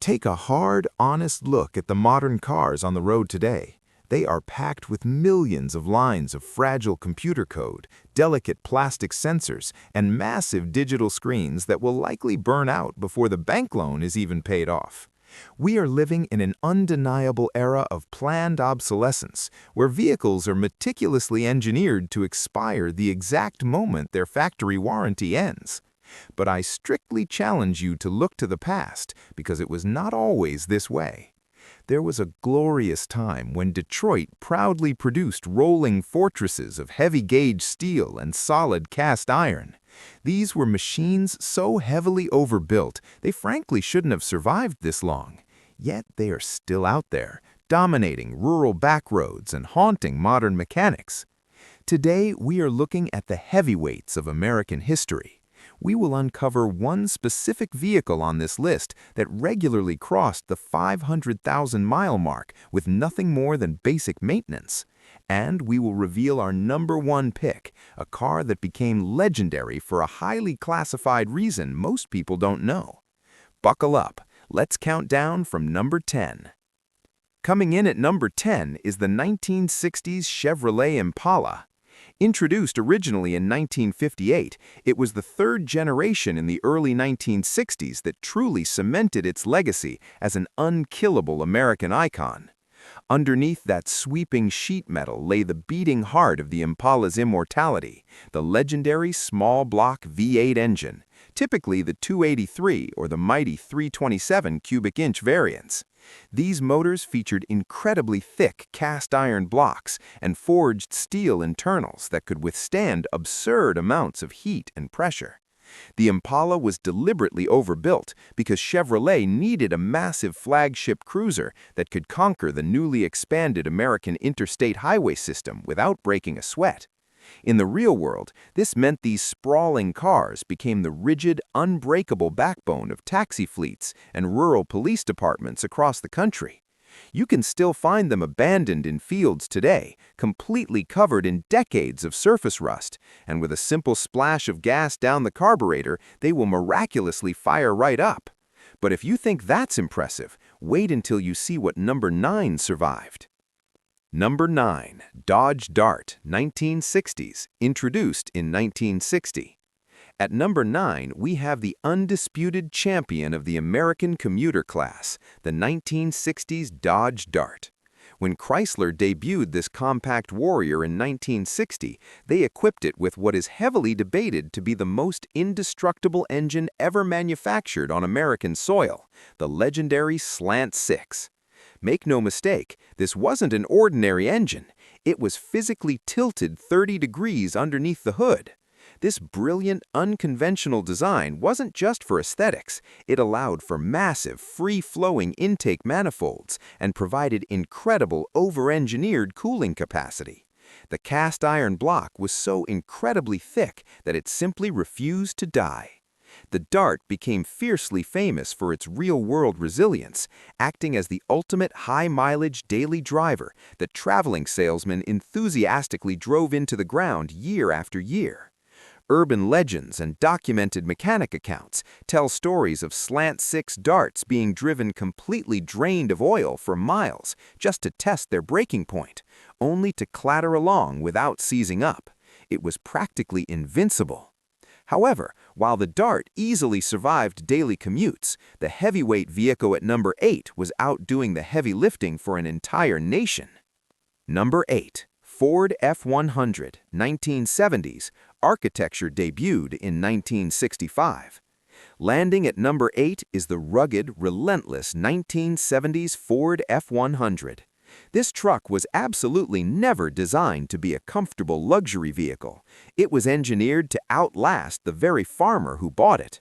Take a hard, honest look at the modern cars on the road today. They are packed with millions of lines of fragile computer code, delicate plastic sensors, and massive digital screens that will likely burn out before the bank loan is even paid off. We are living in an undeniable era of planned obsolescence, where vehicles are meticulously engineered to expire the exact moment their factory warranty ends. But I strictly challenge you to look to the past, because it was not always this way. There was a glorious time when Detroit proudly produced rolling fortresses of heavy-gauge steel and solid cast iron. These were machines so heavily overbuilt, they frankly shouldn't have survived this long. Yet they are still out there, dominating rural backroads and haunting modern mechanics. Today, we are looking at the heavyweights of American history. We will uncover one specific vehicle on this list that regularly crossed the 500,000-mile mark with nothing more than basic maintenance. And we will reveal our #1 pick, a car that became legendary for a highly classified reason most people don't know. Buckle up, let's count down from number 10. Coming in at number 10 is the 1960s Chevrolet Impala. Introduced originally in 1958, it was the third generation in the early 1960s that truly cemented its legacy as an unkillable American icon. Underneath that sweeping sheet metal lay the beating heart of the Impala's immortality, the legendary small-block V8 engine, typically the 283 or the mighty 327 cubic inch variants. These motors featured incredibly thick cast iron blocks and forged steel internals that could withstand absurd amounts of heat and pressure. The Impala was deliberately overbuilt because Chevrolet needed a massive flagship cruiser that could conquer the newly expanded American interstate highway system without breaking a sweat. In the real world, this meant these sprawling cars became the rigid, unbreakable backbone of taxi fleets and rural police departments across the country. You can still find them abandoned in fields today, completely covered in decades of surface rust, and with a simple splash of gas down the carburetor, they will miraculously fire right up. But if you think that's impressive, wait until you see what number 9 survived. Number 9, Dodge Dart, 1960s, introduced in 1960. At number 9, we have the undisputed champion of the American commuter class, the 1960s Dodge Dart. When Chrysler debuted this compact warrior in 1960, they equipped it with what is heavily debated to be the most indestructible engine ever manufactured on American soil, the legendary Slant 6. Make no mistake, this wasn't an ordinary engine. It was physically tilted 30 degrees underneath the hood. This brilliant, unconventional design wasn't just for aesthetics. It allowed for massive, free-flowing intake manifolds and provided incredible over-engineered cooling capacity. The cast iron block was so incredibly thick that it simply refused to die. The Dart became fiercely famous for its real-world resilience, acting as the ultimate high-mileage daily driver that traveling salesmen enthusiastically drove into the ground year after year. Urban legends and documented mechanic accounts tell stories of Slant 6 Darts being driven completely drained of oil for miles just to test their breaking point, only to clatter along without seizing up. It was practically invincible. However, while the Dart easily survived daily commutes, the heavyweight vehicle at number 8 was outdoing the heavy lifting for an entire nation. Number 8, Ford F-100, 1970s, architecture debuted in 1965. Landing at number 8 is the rugged, relentless 1970s Ford F-100. This truck was absolutely never designed to be a comfortable luxury vehicle. It was engineered to outlast the very farmer who bought it.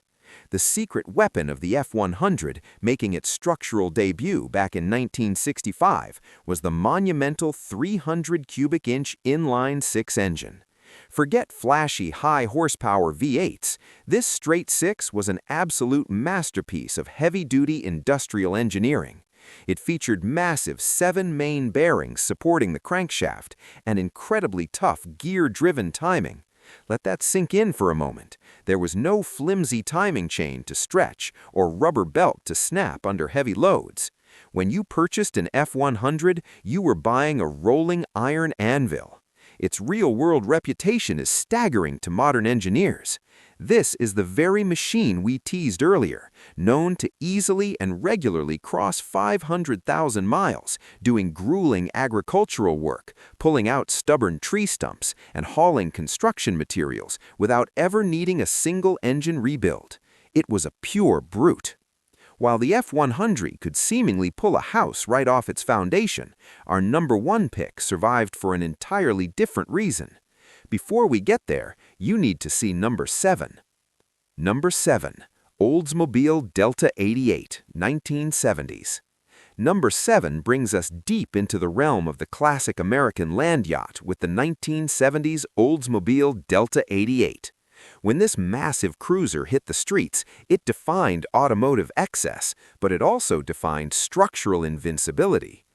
The secret weapon of the F-100, making its structural debut back in 1965, was the monumental 300 cubic inch inline-six engine. Forget flashy high-horsepower V8s. This straight-six was an absolute masterpiece of heavy-duty industrial engineering. It featured massive 7 main bearings supporting the crankshaft and incredibly tough gear-driven timing. Let that sink in for a moment. There was no flimsy timing chain to stretch or rubber belt to snap under heavy loads. When you purchased an F-100, you were buying a rolling iron anvil. Its real-world reputation is staggering to modern engineers. This is the very machine we teased earlier, known to easily and regularly cross 500,000 miles, doing grueling agricultural work, pulling out stubborn tree stumps, and hauling construction materials without ever needing a single engine rebuild. It was a pure brute. While the F-100 could seemingly pull a house right off its foundation, our number one pick survived for an entirely different reason. Before we get there, you need to see number 7. Number 7. Oldsmobile Delta 88, 1970s. Number 7 brings us deep into the realm of the classic American land yacht with the 1970s Oldsmobile Delta 88. When this massive cruiser hit the streets, it defined automotive excess, but it also defined structural invincibility.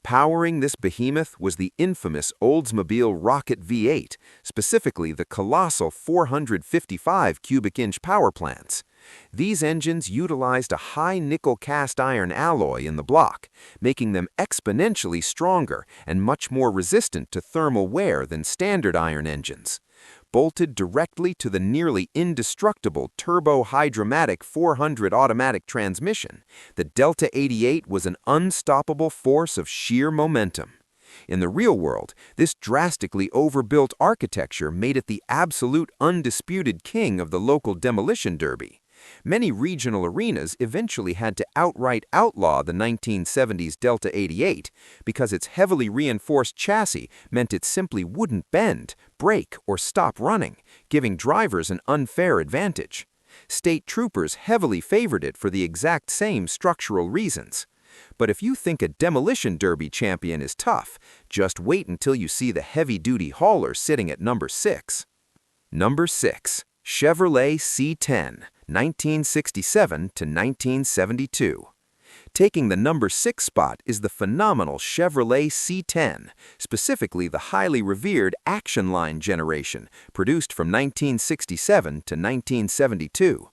Powering this behemoth was the infamous Oldsmobile Rocket V8, specifically the colossal 455 cubic-inch power plants. These engines utilized a high nickel cast iron alloy in the block, making them exponentially stronger and much more resistant to thermal wear than standard iron engines. Bolted directly to the nearly indestructible turbo-hydromatic 400 automatic transmission, the Delta 88 was an unstoppable force of sheer momentum. In the real world, this drastically overbuilt architecture made it the absolute undisputed king of the local demolition derby. Many regional arenas eventually had to outright outlaw the 1970s Delta 88 because its heavily reinforced chassis meant it simply wouldn't bend, brake, or stop running, giving drivers an unfair advantage. State troopers heavily favored it for the exact same structural reasons. But if you think a demolition derby champion is tough, just wait until you see the heavy-duty hauler sitting at number 6. Number 6. Chevrolet C10, 1967 to 1972. Taking the number 6 spot is the phenomenal Chevrolet C10, specifically the highly revered Action Line generation, produced from 1967 to 1972.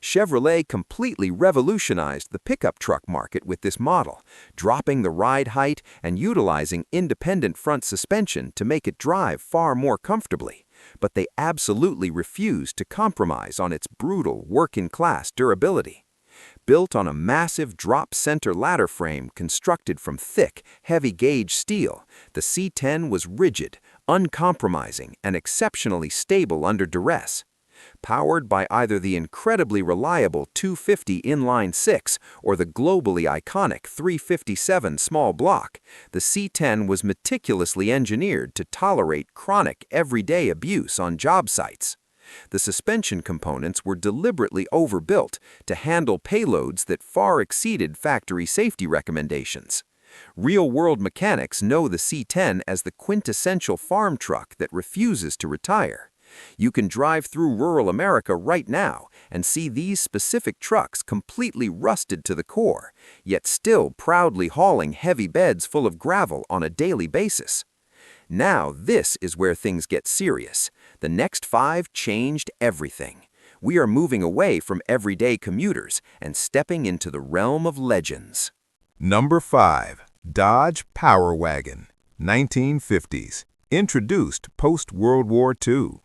Chevrolet completely revolutionized the pickup truck market with this model, dropping the ride height and utilizing independent front suspension to make it drive far more comfortably. But they absolutely refused to compromise on its brutal working-class durability. Built on a massive drop-center ladder frame constructed from thick, heavy-gauge steel, the C10 was rigid, uncompromising, and exceptionally stable under duress. Powered by either the incredibly reliable 250 inline-6 or the globally iconic 357 small block, the C10 was meticulously engineered to tolerate chronic, everyday abuse on job sites. The suspension components were deliberately overbuilt to handle payloads that far exceeded factory safety recommendations. Real-world mechanics know the C10 as the quintessential farm truck that refuses to retire. You can drive through rural America right now and see these specific trucks completely rusted to the core, yet still proudly hauling heavy beds full of gravel on a daily basis. Now this is where things get serious. The next 5 changed everything. We are moving away from everyday commuters and stepping into the realm of legends. Number 5. Dodge Power Wagon, 1950s. Introduced post-World War II.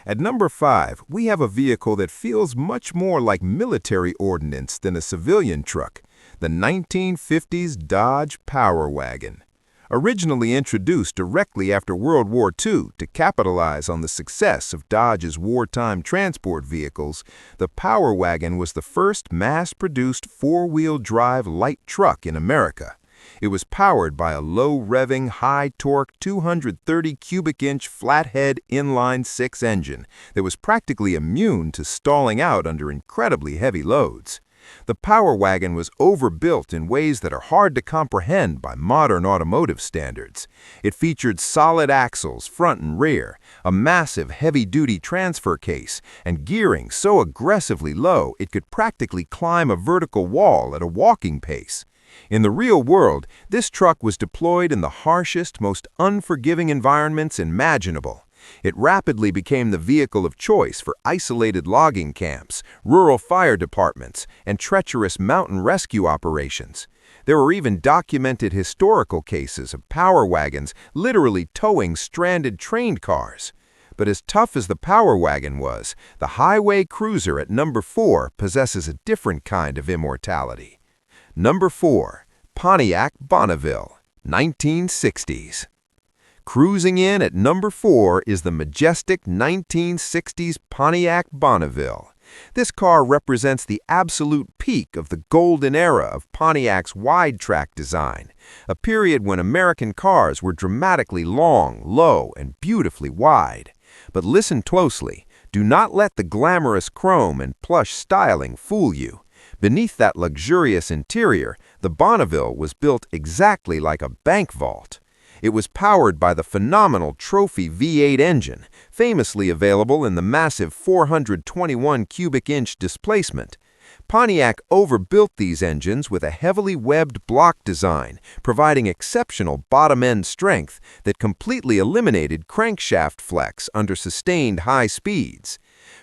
At number 5, we have a vehicle that feels much more like military ordnance than a civilian truck, the 1950s Dodge Power Wagon. Originally introduced directly after World War II to capitalize on the success of Dodge's wartime transport vehicles, the Power Wagon was the first mass-produced four-wheel drive light truck in America. It was powered by a low-revving, high-torque, 230 cubic-inch flathead inline-6 engine that was practically immune to stalling out under incredibly heavy loads. The Power Wagon was overbuilt in ways that are hard to comprehend by modern automotive standards. It featured solid axles front and rear, a massive heavy-duty transfer case, and gearing so aggressively low it could practically climb a vertical wall at a walking pace. In the real world, this truck was deployed in the harshest, most unforgiving environments imaginable. It rapidly became the vehicle of choice for isolated logging camps, rural fire departments, and treacherous mountain rescue operations. There were even documented historical cases of power wagons literally towing stranded train cars. But as tough as the Power Wagon was, the highway cruiser at number 4 possesses a different kind of immortality. Number 4. Pontiac Bonneville, 1960s. Cruising in at number 4 is the majestic 1960s Pontiac Bonneville. This car represents the absolute peak of the golden era of Pontiac's wide-track design, a period when American cars were dramatically long, low, and beautifully wide. But listen closely. Do not let the glamorous chrome and plush styling fool you. Beneath that luxurious interior, the Bonneville was built exactly like a bank vault. It was powered by the phenomenal Trophy V8 engine, famously available in the massive 421 cubic inch displacement. Pontiac overbuilt these engines with a heavily webbed block design, providing exceptional bottom-end strength that completely eliminated crankshaft flex under sustained high speeds.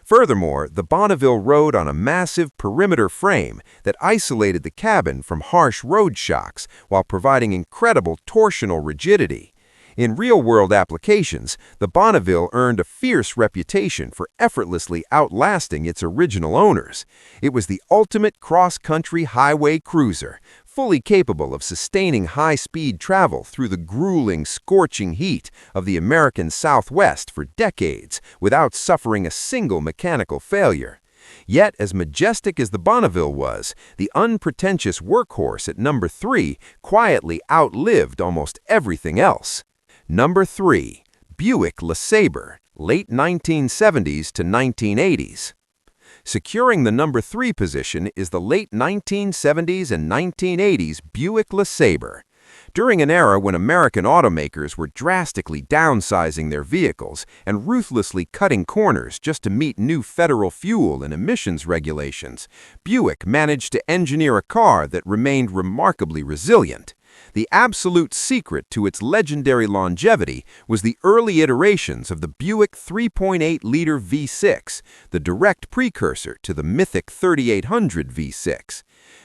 Furthermore, the Bonneville rode on a massive perimeter frame that isolated the cabin from harsh road shocks while providing incredible torsional rigidity. In real-world applications, the Bonneville earned a fierce reputation for effortlessly outlasting its original owners. It was the ultimate cross-country highway cruiser, fully capable of sustaining high-speed travel through the grueling, scorching heat of the American Southwest for decades without suffering a single mechanical failure. Yet, as majestic as the Bonneville was, the unpretentious workhorse at number 3 quietly outlived almost everything else. Number 3. Buick LeSabre, late 1970s to 1980s. Securing the number 3 position is the late 1970s and 1980s Buick LeSabre. During an era when American automakers were drastically downsizing their vehicles and ruthlessly cutting corners just to meet new federal fuel and emissions regulations, Buick managed to engineer a car that remained remarkably resilient. The absolute secret to its legendary longevity was the early iterations of the Buick 3.8-liter V6, the direct precursor to the mythic 3800 V6.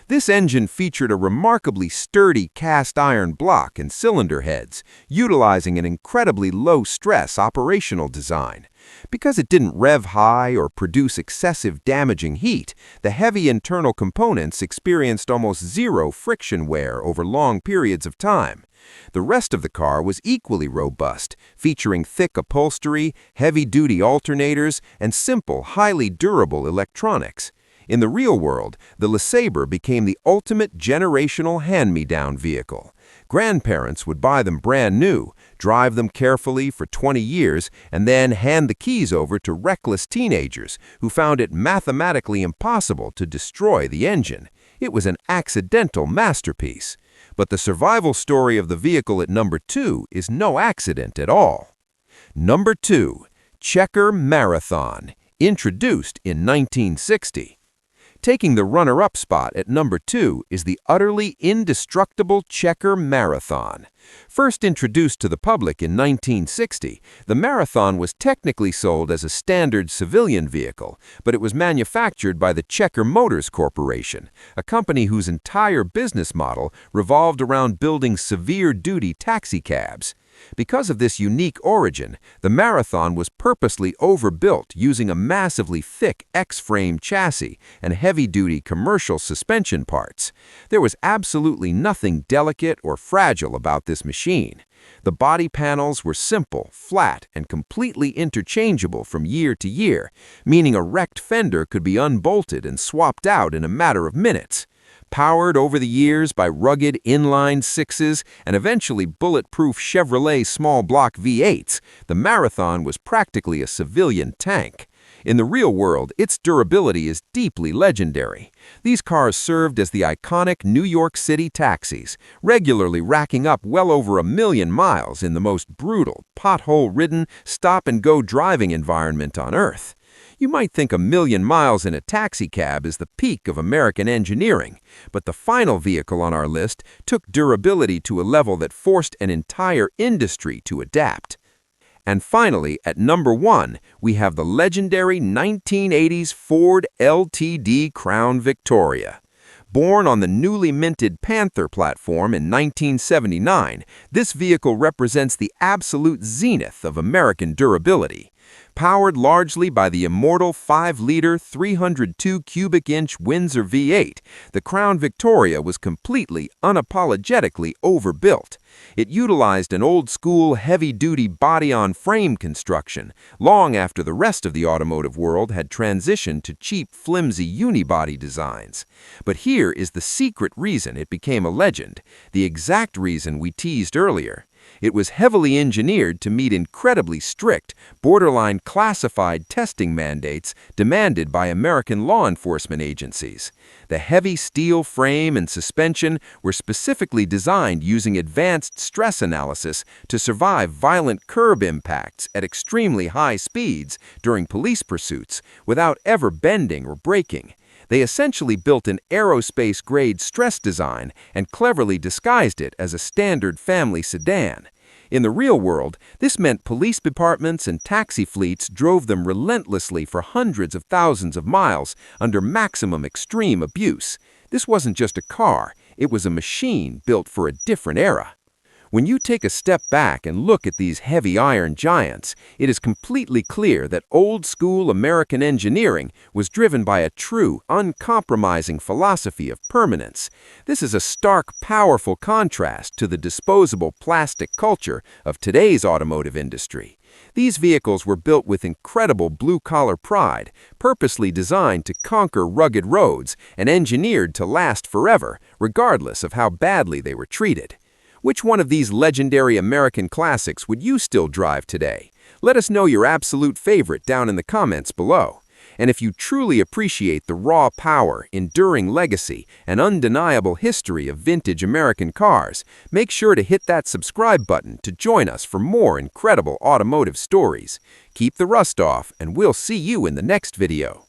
This engine featured a remarkably sturdy cast-iron block and cylinder heads, utilizing an incredibly low-stress operational design. Because it didn't rev high or produce excessive damaging heat, the heavy internal components experienced almost zero friction wear over long periods of time. The rest of the car was equally robust, featuring thick upholstery, heavy-duty alternators, and simple, highly durable electronics. In the real world, the LeSabre became the ultimate generational hand-me-down vehicle. Grandparents would buy them brand new, drive them carefully for 20 years, and then hand the keys over to reckless teenagers who found it mathematically impossible to destroy the engine. It was an accidental masterpiece. But the survival story of the vehicle at number 2 is no accident at all. Number 2. Checker Marathon, introduced in 1960. Taking the runner-up spot at number 2 is the utterly indestructible Checker Marathon. First introduced to the public in 1960, the Marathon was technically sold as a standard civilian vehicle, but it was manufactured by the Checker Motors Corporation, a company whose entire business model revolved around building severe-duty taxicabs. Because of this unique origin, the Marathon was purposely overbuilt using a massively thick X-frame chassis and heavy-duty commercial suspension parts. There was absolutely nothing delicate or fragile about this machine. The body panels were simple, flat, and completely interchangeable from year to year, meaning a wrecked fender could be unbolted and swapped out in a matter of minutes. Powered over the years by rugged inline sixes and eventually bulletproof Chevrolet small block V8s, the Marathon was practically a civilian tank. In the real world, its durability is deeply legendary. These cars served as the iconic New York City taxis, regularly racking up well over 1 million miles in the most brutal, pothole-ridden, stop-and-go driving environment on Earth. You might think 1 million miles in a taxicab is the peak of American engineering, but the final vehicle on our list took durability to a level that forced an entire industry to adapt. And finally, at number 1, we have the legendary 1980s Ford LTD Crown Victoria. Born on the newly minted Panther platform in 1979, this vehicle represents the absolute zenith of American durability. Powered largely by the immortal 5-liter 302 cubic inch Windsor V8, the Crown Victoria was completely, unapologetically overbuilt. It utilized an old-school, heavy-duty body-on-frame construction, long after the rest of the automotive world had transitioned to cheap, flimsy unibody designs. But here is the secret reason it became a legend, the exact reason we teased earlier. It was heavily engineered to meet incredibly strict, borderline classified testing mandates demanded by American law enforcement agencies. The heavy steel frame and suspension were specifically designed using advanced stress analysis to survive violent curb impacts at extremely high speeds during police pursuits without ever bending or breaking. They essentially built an aerospace-grade stress design and cleverly disguised it as a standard family sedan. In the real world, this meant police departments and taxi fleets drove them relentlessly for hundreds of thousands of miles under maximum extreme abuse. This wasn't just a car, it was a machine built for a different era. When you take a step back and look at these heavy iron giants, it is completely clear that old-school American engineering was driven by a true, uncompromising philosophy of permanence. This is a stark, powerful contrast to the disposable plastic culture of today's automotive industry. These vehicles were built with incredible blue-collar pride, purposely designed to conquer rugged roads and engineered to last forever, regardless of how badly they were treated. Which one of these legendary American classics would you still drive today? Let us know your absolute favorite down in the comments below. And if you truly appreciate the raw power, enduring legacy, and undeniable history of vintage American cars, make sure to hit that subscribe button to join us for more incredible automotive stories. Keep the rust off, and we'll see you in the next video.